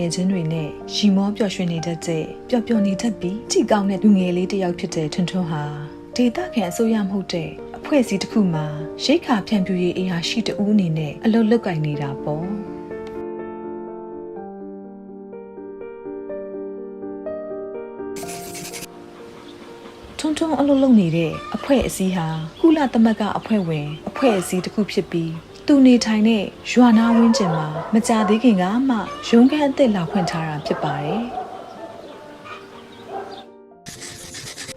ငယ်ချင်းတွေနဲ့ရီမောပျော်ရွှင်နေတတ်တဲ့ပျော်ပျော်နေတတ်ပြီးကြည်ကောင်းတဲ့လူငယ်လေးတစ်ယောက်ဖြစ်တဲ့ထွန်းထွန်းဟာဒေသခံအစိုးရမဟုတ်တဲ့အဖွဲ့အစည်းတစ်ခုမှာရိတ်ခါဖြန့်ဖြူရေးအရာရှိတဦးအနေနဲ့အလုပ်လုပ်ကိုင်နေတာပေါ့ထွန်းထွန်းအလုပ်လုပ်နေတဲ့အဖွဲ့အစည်းဟာကုလသမဂ္ဂအဖွဲ့ဝင်အဖွဲ့အစည်းတစ်ခုဖြစ်ပြီးသူနေထိုင်တဲ့ရွာနာဝင်းကျင်မှာမကြသေးခင်ကမှရုံးခန်းအသစ်လာဖွင့်ထားတာဖြစ်ပါတယ်။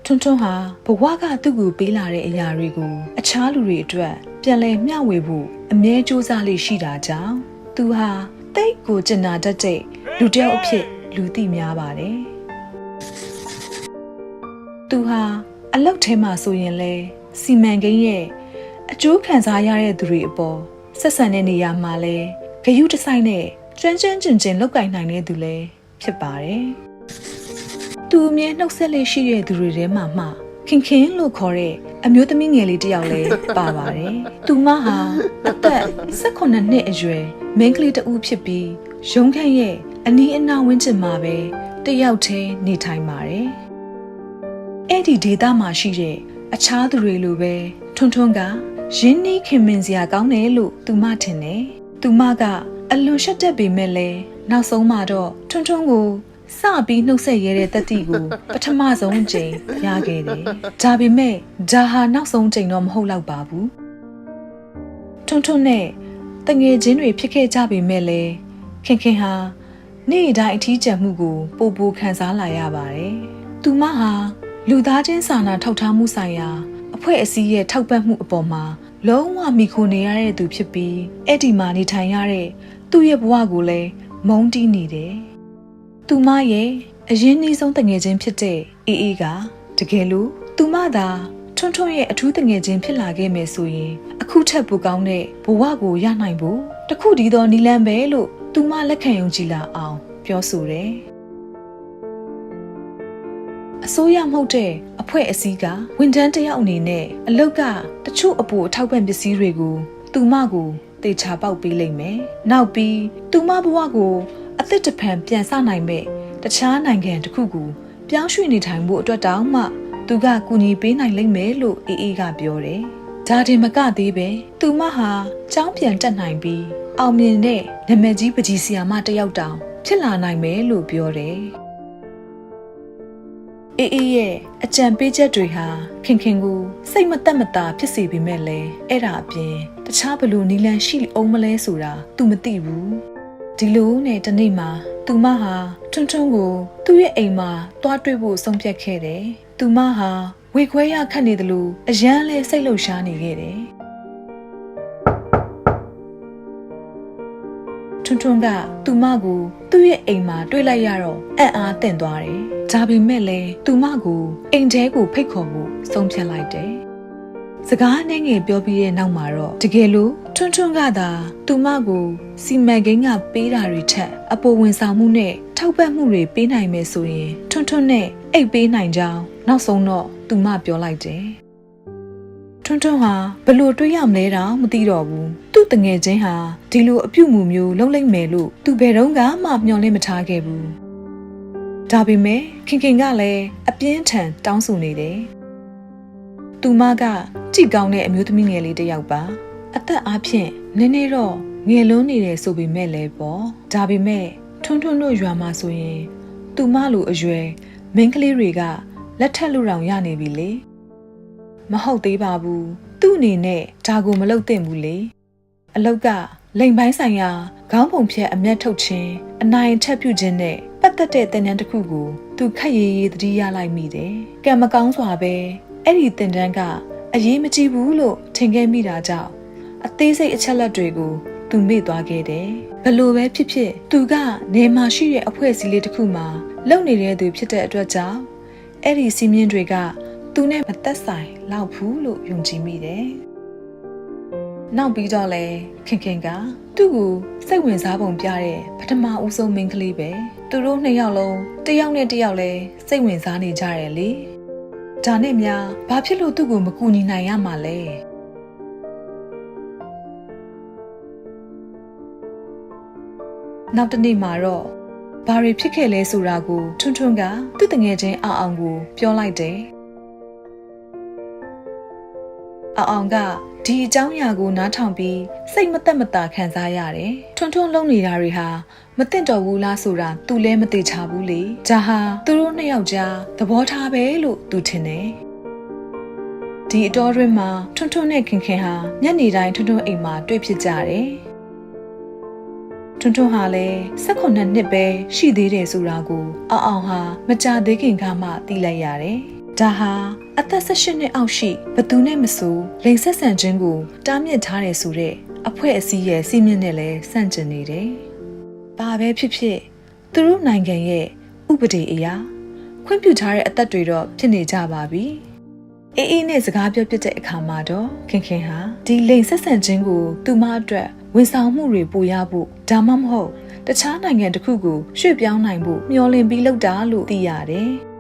ထွန်းထွန်းဟာဘဝကသူ့ကိုပေးလာတဲ့အရာတွေကိုအခြားလူတွေအတွက်ပြန်လည်မျှဝေဖို့အမြဲကြိုးစားလေးရှိတာကြောင့်သူဟာတိတ်ကိုကျင်နာတတ်တဲ့လူတစ်ယောက်အဖြစ်လူသိများပါတယ်။သူဟာအလောက်ထဲမှာဆိုရင်လဲစီမံကိန်းရဲ့အကျိုးခံစားရတဲ့သူတွေအပေါ်ဆက်ဆံတဲ့နေရာမှာလဲဂရုတစိုက်နဲ့ကျွမ်းကျွမ်းကျင်ကျင်လုပ်ကိုင်နိုင်တဲ့သူလဲဖြစ်ပါတယ်။သူအမြဲနှုတ်ဆက်လေးရှိတဲ့သူတွေထဲမှာမှခင်ခင်လို့ခေါ်တဲ့အမျိုးသမီးငယ်လေးတစ်ယောက်လဲပါပါတယ်။သူမဟာအသက်18နှစ်အရွယ်မိန်းကလေးတစ်ဦးဖြစ်ပြီးရုံးခန်းရဲ့အနီးအနားဝန်းကျင်မှာပဲတယောက်တည်းနေထိုင်ပါတယ်။အဲ့ဒီဒေသမှာရှိတဲ့အခြားသူတွေလိုပဲထွန်းထွန်းကရင်းနှီးခင်မင်စရာကောင်းတယ်လို့သူမထင်တယ်။သူမကအလွန်ရှက်တတ်ပေမဲ့လည်းနောက်ဆုံးမှတော့ထွန်းထွန်းကိုစပြီးနှုတ်ဆက်ရတဲ့တတိကိုပထမဆုံးအကြိမ်ရခဲ့တယ်။ဒါပေမဲ့ဒါဟာနောက်ဆုံးအကြိမ်တော့မဟုတ်တော့ပါဘူး။ထွန်းထွန်းနဲ့တငယ်ချင်းတွေဖြစ်ခဲ့ကြပေမဲ့လည်းခင်ခင်ဟာနေ့တိုင်းအထီးကျန်မှုကိုပိုပိုခံစားလာရပါတယ်။သူမဟာလူသားချင်းစာနာထောက်ထားမှုဆိုင်ရာအဖွဲ့အစည်းရဲ့ထောက်ပံ့မှုအပေါ်မှာလုံးဝမိခိုနေရတဲ့သူဖြစ်ပြီးအဲ့ဒီမှာနေထိုင်ရတဲ့သူ့ရဲ့ဘဝကိုလည်းမုန်းတီးနေတယ်။သူမရဲ့အရင်းနှီးဆုံးတငယ်ချင်းဖြစ်တဲ့အေးအေးကတကယ်လို့သူမသာထွန်းထွန်းရဲ့အထူးတငယ်ချင်းဖြစ်လာခဲ့မယ်ဆိုရင်အခုထက်ပိုကောင်းတဲ့ဘဝကိုရနိုင်ဖို့တခုတည်းသောနည်းလမ်းပဲလို့သူမလက်ခံယုံကြည်လာအောင်ပြောဆိုတယ်။အစိုးရမဟုတ်တဲ့အဖွဲ့အစည်းကဝန်ထမ်းတစ်ယောက်အနေနဲ့အလုတ်ကတချို့အပိုအထောက်ပံ့ပစ္စည်းတွေကိုသူမကိုတေချာပေါက်ပေးလိုက်မယ်။နောက်ပြီးသူမဘဝကိုအသစ်တစ်ဖန်ပြန်ဆနိုင်မဲ့တခြားနိုင်ငံတစ်ခုကိုပြောင်းရွှေ့နေထိုင်ဖို့အတွက်တောင်မှသူကကူညီပေးနိုင်လိမ့်မယ်လို့အေးအေးကပြောတယ်။ဒါတင်မကသေးပဲသူမဟာကျောင်းပြန်တက်နိုင်ပြီးအောင်မြင်တဲ့နာမည်ကြီးပကြီးဆရာမတစ်ယောက်တောင်ဖြစ်လာနိုင်မယ်လို့ပြောတယ်။အေးအေးရဲ့အကြံပေးချက်တွေဟာခင်ခင်ကိုစိတ်မသက်မသာဖြစ်စေပေမဲ့လည်းအဲ့ဒါအပြင်တခြားဘလို့နီလန်ရှိအောင်မလဲဆိုတာ तू မသိဘူးဒီလိုနဲ့တနေ့မှာသူမဟာထွန်းထွန်းကိုသူ့ရဲ့အိမ်မှာတွားတွေ့ဖို့ဆုံးဖြတ်ခဲ့တယ်သူမဟာဝေခွဲရခတ်နေတယ်လို့အရန်လဲစိတ်လှုပ်ရှားနေခဲ့တယ်ထွန်းထွန်းကသူမကိုသူ့ရဲ့အိမ်မှာတွေ့လိုက်ရတော့အံ့အားသင့်သွားတယ်။ဒါပေမဲ့လည်းသူမကိုအိမ်ထဲကိုဖိတ်ခေါ်ဖို့ဆုံးဖြတ်လိုက်တယ်။စကားနဲ့ငယ်ပြောပြီးတဲ့နောက်မှာတော့တကယ်လို့ထွန်းထွန်းကသာသူမကိုစီမံကိန်းကပေးတာတွေထက်အပေါ်ဝင်ဆောင်မှုနဲ့ထောက်ပံ့မှုတွေပေးနိုင်မယ်ဆိုရင်ထွန်းထွန်းနဲ့အိတ်ပေးနိုင်ကြောင်းနောက်ဆုံးတော့သူမပြောလိုက်တယ်။ထွန်းထွန်းဟာဘလို့တွေးရမလဲတော့မသိတော့ဘူးသူ့တငယ်ချင်းဟာဒီလိုအပြုတ်မှုမျိုးလုပ်လိုက်မယ်လို့သူဘယ်တော့မှမျှော်လင့်မထားခဲ့ဘူးဒါပေမဲ့ခင်ခင်ကလည်းအပြင်းထန်တောင်းဆိုနေတယ်သူမကကြည်ကောင်းတဲ့အမျိုးသမီးငယ်လေးတစ်ယောက်ပါအသက်အားဖြင့်နည်းနည်းတော့ငယ်လွန်းနေတယ်ဆိုပေမဲ့လည်းပေါ့ဒါပေမဲ့ထွန်းထွန်းတို့ရွာမှာဆိုရင်သူမလိုအရွယ်မိန်းကလေးတွေကလက်ထက်လူတောင်ရနေပြီလေမဟုတ်သေးပါဘူးသူ့အနေနဲ့ဒါကိုမလုပ်သင့်ဘူးလေအလောက်ကလိမ်ပိုင်းဆိုင်ရာခေါင်းပုံဖြတ်အမျက်ထုတ်ခြင်းအနိုင်ထက်ပြုခြင်းနဲ့ပတ်သက်တဲ့သင်တန်းတစ်ခုကိုသူခက်ရည်ရည်သတိရလိုက်မိတယ်ကံမကောင်းစွာပဲအဲ့ဒီသင်တန်းကအရေးမကြီးဘူးလို့ထင်ခဲ့မိတာကြောင့်အသေးစိတ်အချက်လက်တွေကိုသူမေ့သွားခဲ့တယ်ဘလို့ပဲဖြစ်ဖြစ်သူကနေမှာရှိတဲ့အဖွဲ့အစည်းလေးတစ်ခုမှာလုပ်နေတဲ့သူဖြစ်တဲ့အတွက်ကြောင့်အဲ့ဒီစီးမြင်တွေကသူနဲ့မသက်ဆိုင်လောက်ဘူးလို့ယုံကြည်မိတယ်။နောက်ပြီးတော့လဲခင်ခင်ကသူ့ကိုစိတ်ဝင်စားပုံပြတဲ့ပထမဦးဆုံးမိန်းကလေးပဲသူတို့နှစ်ယောက်လုံးတစ်ယောက်နဲ့တစ်ယောက်လဲစိတ်ဝင်စားနေကြတယ်လေ။ဒါနဲ့များဘာဖြစ်လို့သူ့ကိုမကူညီနိုင်ရမှာလဲ။နောက်တစ်နေ့မှာတော့ ဘာတွေဖြစ်ခဲ့လဲဆိုတာကိုထွန်းထွန်းကသူ့တငယ်ချင်းအောင်ကိုပြောလိုက်တယ်အောင်ကဒီအကြောင်းအရာကိုနားထောင်ပြီးစိတ်မသက်မသာခံစားရတယ်ထွန်းထွန်းလုံးနေတာတွေဟာမသိတော့ဘူးလားဆိုတာသူလည်းမသိချဘူးလေဒါဟာသူတို့နှစ်ယောက်ကြားသဘောထားပဲလို့သူထင်တယ်ဒီအတော်တွင်မှာထွန်းထွန်းနဲ့ခင်ခင်ဟာညနေတိုင်းထွန်းထွန်းအိမ်မှာတွေ့ဖြစ်ကြတယ်ထွန်းထွန်းဟာလည်း18နှစ်ပဲရှိသေးတယ်ဆိုတာကိုအောင်ဟာမကြသေးခင်ကမှသိလိုက်ရတယ်ဒါဟာအသက်18နှစ်အောက်ရှိဘသူနဲ့မဆိုလိန်ဆက်ဆန်ခြင်းကိုတားမြစ်ထားတယ်ဆိုတဲ့အဖွဲ့အစည်းရဲ့စီးမြင့်နဲ့လည်းဆန့်ကျင်နေတယ်။ဘာပဲဖြစ်ဖြစ်သူတို့နိုင်ငံရဲ့ဥပဒေအရခွင့်ပြုထားတဲ့အသက်တွေတော့ဖြစ်နေကြပါပြီ။အေးနဲ့စကားပြောပြတဲ့အခါမှာတော့ခင်ခင်ဟာဒီလိန်ဆက်ဆန်ခြင်းကိုသူမအတွက်ဝန်ဆောင်မှုတွေပို့ရဖို့ဒါမှမဟုတ်တခြားနိုင်ငံတစ်ခုကိုရွှေ့ပြောင်းနိုင်ဖို့မျှော်လင့်ပြီးလုပ်တာလို့သိရတယ်။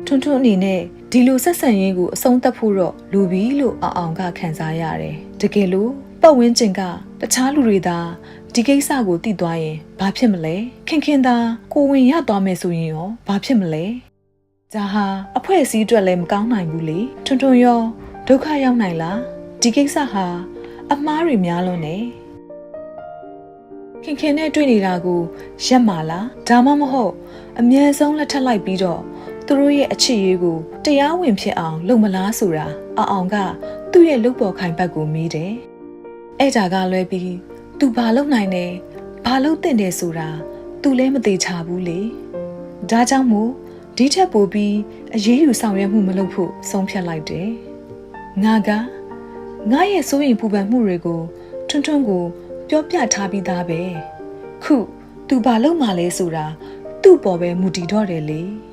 ထွန်းထွန်းအနေနဲ့ဒီလိုဆက်ဆံရေးကိုအဆုံးသတ်ဖို့တော့လူပြီလို့အောင်ကခံစားရတယ်။တကယ်လို့ပတ်ဝန်းကျင်ကတခြားလူတွေသာဒီကိစ္စကိုသိသွားရင်ဘာဖြစ်မလဲ။ခင်ခင်သာကိုဝင်ရသွားမယ်ဆိုရင်ရောဘာဖြစ်မလဲ။ဒါဟာအဖွဲ့အစည်းအတွက်လည်းမကောင်းနိုင်ဘူးလေ။ထွန်းထွန်းရောဒုက္ခရောက်နိုင်လား။ဒီကိစ္စဟာအမားတွေများလို့နေခင်ခင်နဲ့တွေ့နေတာကိုရက်မာလားဒါမှမဟုတ်အမြဲဆုံးလက်ထပ်လိုက်ပြီးတော့သူတို့ရဲ့အချစ်ရေးကိုတရားဝင်ဖြစ်အောင်လုပ်မလားဆိုတာအောင်ကသူ့ရဲ့လုပ်ပေါ်ခိုင်ဘက်ကိုမေးတယ်။အဲ့ဒါကလွဲပြီးသူဘာလုပ်နိုင်လဲဘာလုပ်သင့်တယ်ဆိုတာသူလည်းမသိချဘူးလေ။ဒါကြောင့်မို့ဒီထက်ပိုပြီးအရေးယူဆောင်ရွက်မှုမလုပ်ဖို့ဆုံးဖြတ်လိုက်တယ်။ငါရဲ့စိုးရိမ်ပူပန်မှုတွေကိုထွန်းထွန်းကိုပြောပြထားပြီးသားပဲ။ခုသူဘာလုပ်မှလဲဆိုတာသူ့ပေါ်ပဲမူတည်တော့တယ်လေ။